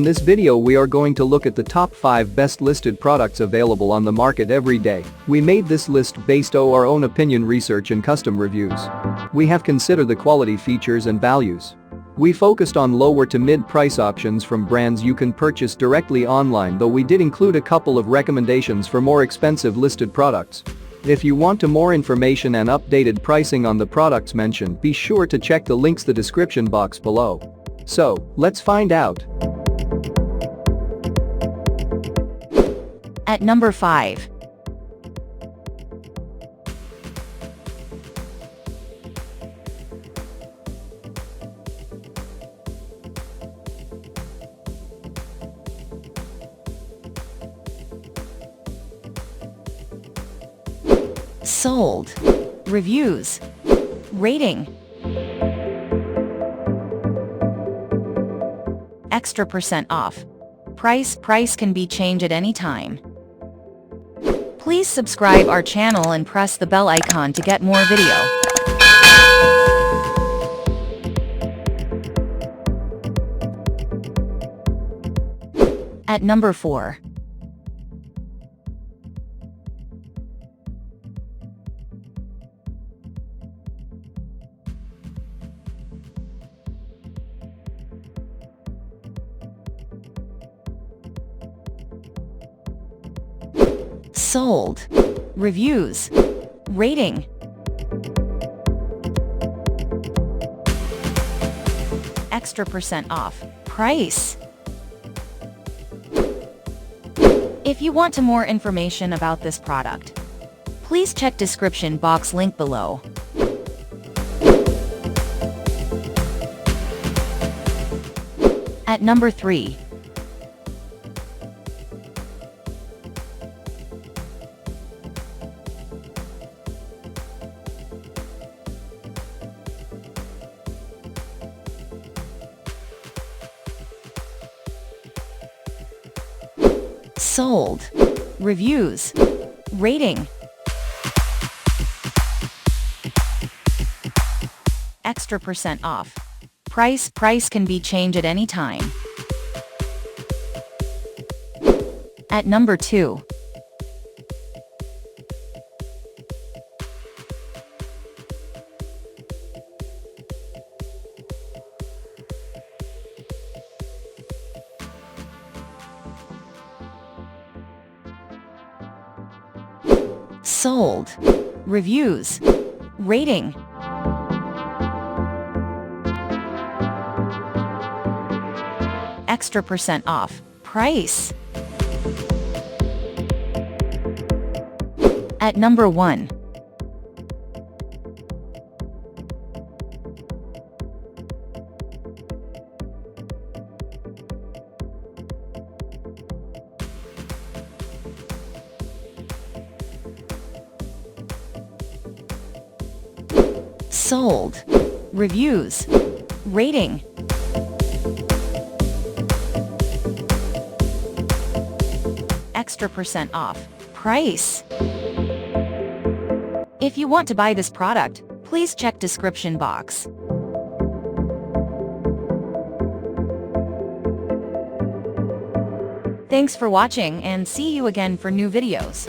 In this video we are going to look at the top 5 best listed products available on the market every day. We made this list based on our own opinion, research and custom reviews. We have considered the quality, features and values. We focused on lower to mid price options from brands you can purchase directly online, though we did include a couple of recommendations for more expensive listed products. If you want more information and updated pricing on the products mentioned, be sure to check the links in the description box below. So, let's find out. At number 5. Sold. Reviews. Rating. Extra % off. Price can be changed at any time. Please subscribe our channel and press the bell icon to get more video. At number 4. Sold. Reviews. Rating. Extra % off. Price. If you want more information about this product, please check description box link below. At number 3. Sold. Reviews. Rating. Extra % off. Price can be changed at any time. At number 2. Sold. Reviews. Rating. Extra % off. Price. At number 1. Sold. Reviews. Rating. Extra % off. Price. If you want to buy this product, please check description box. Thanks for watching and see you again for new videos.